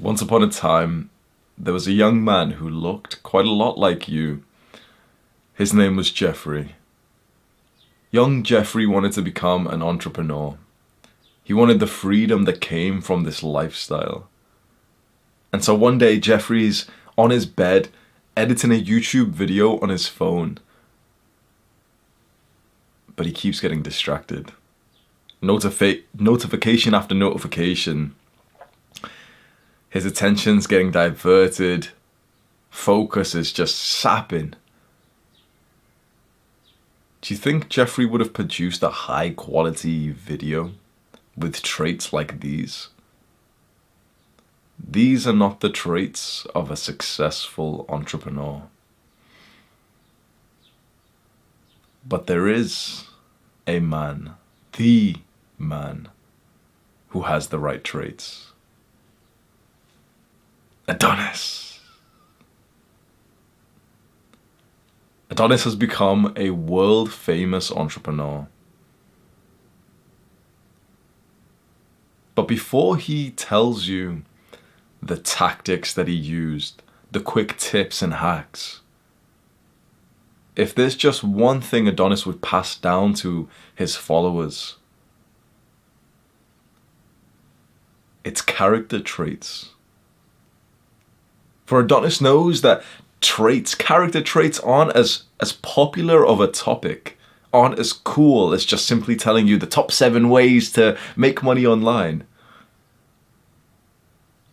Once upon a time, there was a young man who looked quite a lot like you. His name was Jeffrey. Young Jeffrey wanted to become an entrepreneur. He wanted the freedom that came from this lifestyle. And so one day, Jeffrey's on his bed, editing a YouTube video on his phone. But he keeps getting distracted. Notification after notification. His attention's getting diverted. Focus is just sapping. Do you think Jeffrey would have produced a high quality video with traits like these? These are not the traits of a successful entrepreneur. But there is a man, the man, who has the right traits. Adonis. Adonis has become a world-famous entrepreneur. But before he tells you the tactics that he used, the quick tips and hacks, if there's just one thing Adonis would pass down to his followers, it's character traits. For Adonis knows that character traits aren't as popular of a topic, aren't as cool as just simply telling you the top 7 ways to make money online.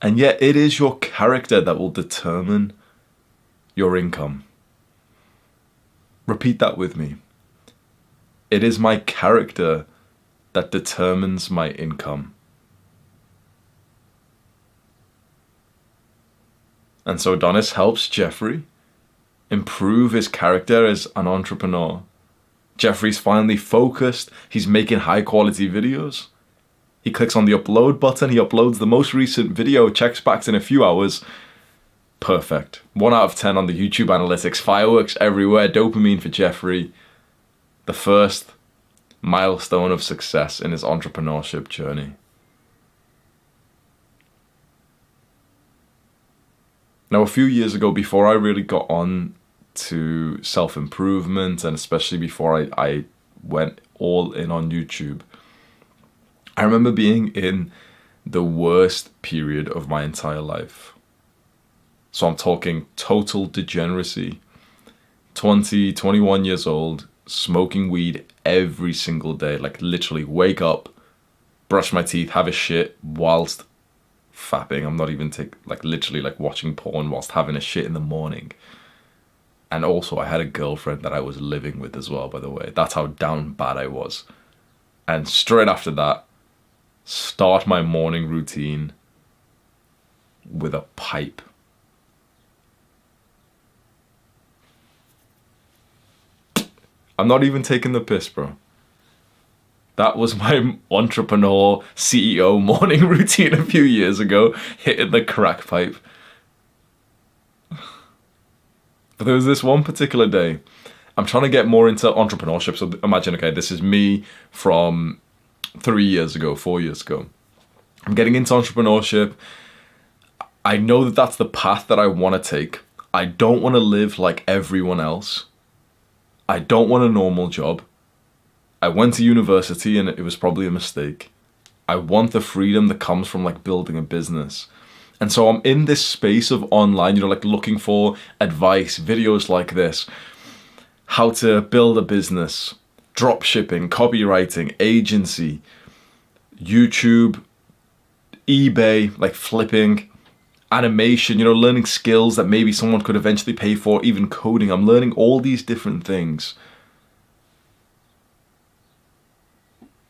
And yet it is your character that will determine your income. Repeat that with me. It is my character that determines my income. And so Adonis helps Jeffrey improve his character as an entrepreneur. Jeffrey's finally focused. He's making high quality videos. He clicks on the upload button. He uploads the most recent video, checks back in a few hours. Perfect. 1 out of 10 on the YouTube analytics. Fireworks everywhere. Dopamine for Jeffrey. The first milestone of success in his entrepreneurship journey. Now, a few years ago, before I really got on to self-improvement, and especially before I went all in on YouTube, I remember being in the worst period of my entire life. So I'm talking total degeneracy. 20, 21 years old, smoking weed every single day. Like literally wake up, brush my teeth, have a shit whilst fapping. I'm not even literally watching porn whilst having a shit in the morning. And also I had a girlfriend that I was living with as well, by the way. That's how down bad I was. And straight after that, start my morning routine with a pipe. I'm not even taking the piss, bro. That was my entrepreneur CEO morning routine a few years ago, hitting the crack pipe. But there was this one particular day, I'm trying to get more into entrepreneurship. So imagine, okay, this is me from 3 years ago, 4 years ago. I'm getting into entrepreneurship. I know that that's the path that I want to take. I don't want to live like everyone else. I don't want a normal job. I went to university and it was probably a mistake. I want the freedom that comes from building a business. And so I'm in this space of online, looking for advice, videos like this. How to build a business, drop shipping, copywriting, agency, YouTube, eBay, flipping, animation, learning skills that maybe someone could eventually pay for, even coding. I'm learning all these different things.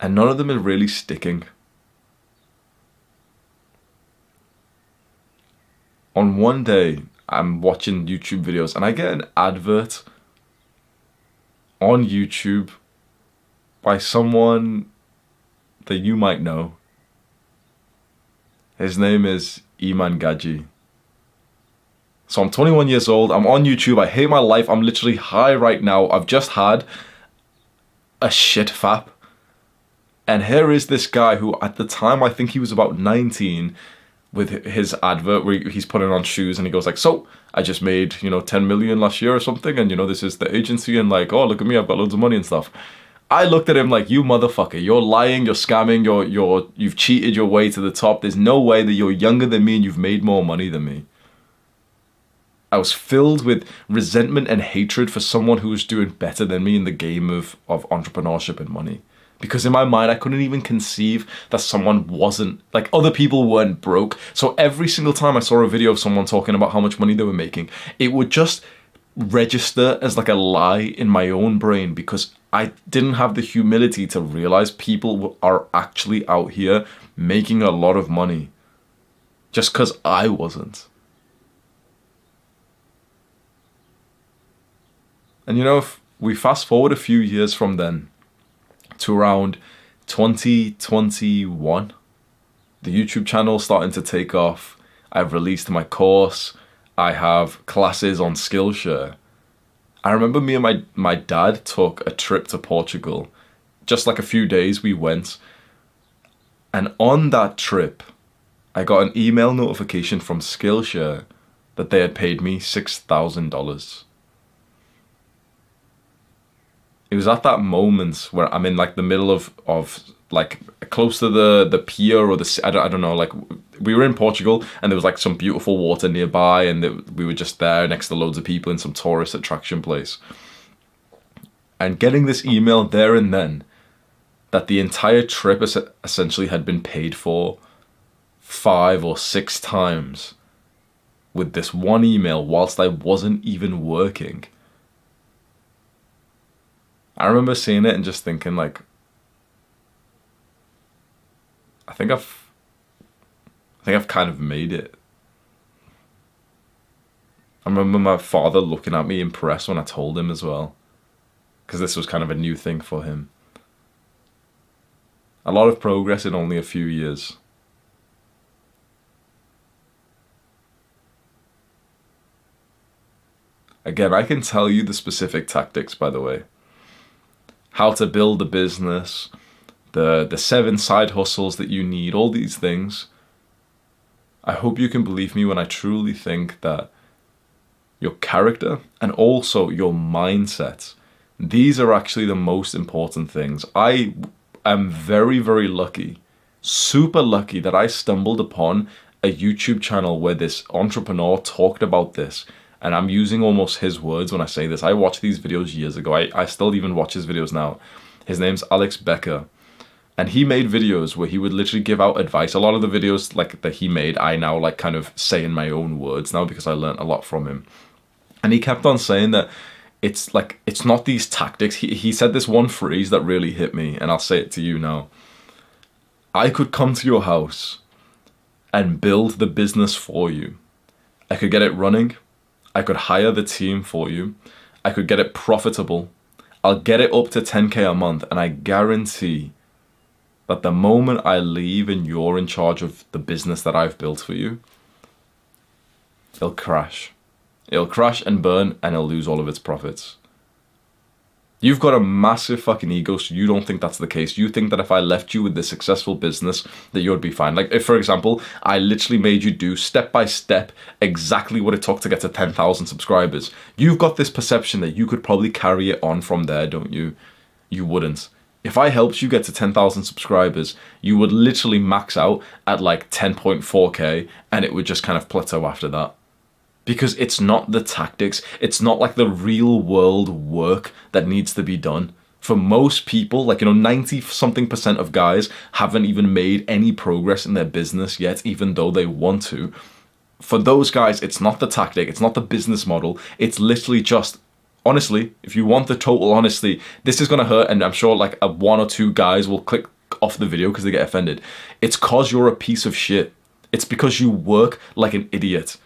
And none of them are really sticking. On one day, I'm watching YouTube videos and I get an advert on YouTube by someone that you might know. His name is Iman Gaji. So I'm 21 years old, I'm on YouTube, I hate my life, I'm literally high right now. I've just had a shit fap. And here is this guy who at the time, I think he was about 19, with his advert where he's putting on shoes and he goes like, so I just made, 10 million last year or something, and this is the agency, and like, oh, look at me, I've got loads of money and stuff. I looked at him like, you motherfucker, you're lying, you're scamming, you've cheated your way to the top. There's no way that you're younger than me and you've made more money than me. I was filled with resentment and hatred for someone who was doing better than me in the game of entrepreneurship and money. Because in my mind, I couldn't even conceive that someone wasn't, like, other people weren't broke. So every single time I saw a video of someone talking about how much money they were making, it would just register as like a lie in my own brain, because I didn't have the humility to realize people are actually out here making a lot of money just because I wasn't. And if we fast forward a few years from then to around 2021, the YouTube channel starting to take off. I've released my course. I have classes on Skillshare. I remember me and my dad took a trip to Portugal. Just like a few days we went. And on that trip, I got an email notification from Skillshare that they had paid me $6,000. It was at that moment where I'm in like the middle of like close to the pier or I don't know, like we were in Portugal and there was like some beautiful water nearby, and we were just there next to loads of people in some tourist attraction place. And getting this email there and then that the entire trip essentially had been paid for 5 or 6 times with this one email whilst I wasn't even working. I remember seeing it and just thinking like, I think I've kind of made it. I remember my father looking at me impressed when I told him as well, because this was kind of a new thing for him. A lot of progress in only a few years. Again, I can tell you the specific tactics, by the way. How to build a business, the 7 side hustles that you need, all these things. I hope you can believe me when I truly think that your character and also your mindset, these are actually the most important things. I am very, very lucky, super lucky that I stumbled upon a YouTube channel where this entrepreneur talked about this. And I'm using almost his words when I say this. I watched these videos years ago. I still even watch his videos now. His name's Alex Becker. And he made videos where he would literally give out advice. A lot of the videos like that he made, I now like kind of say in my own words now because I learned a lot from him. And he kept on saying that it's not these tactics. He said this one phrase that really hit me, and I'll say it to you now. I could come to your house and build the business for you. I could get it running. I could hire the team for you. I could get it profitable. I'll get it up to 10K a month, and I guarantee that the moment I leave and you're in charge of the business that I've built for you, it'll crash. It'll crash and burn, and it'll lose all of its profits. You've got a massive fucking ego, so you don't think that's the case. You think that if I left you with this successful business, that you'd be fine. Like if, for example, I literally made you do step by step exactly what it took to get to 10,000 subscribers. You've got this perception that you could probably carry it on from there, don't you? You wouldn't. If I helped you get to 10,000 subscribers, you would literally max out at like 10.4K, and it would just kind of plateau after that. Because it's not the tactics, it's not like the real world work that needs to be done. For most people, like 90-something% of guys haven't even made any progress in their business yet, even though they want to. For those guys, it's not the tactic, it's not the business model, it's literally just, honestly, if you want the total honesty, this is gonna hurt, and I'm sure like 1 or 2 guys will click off the video because they get offended. It's cause you're a piece of shit. It's because you work like an idiot.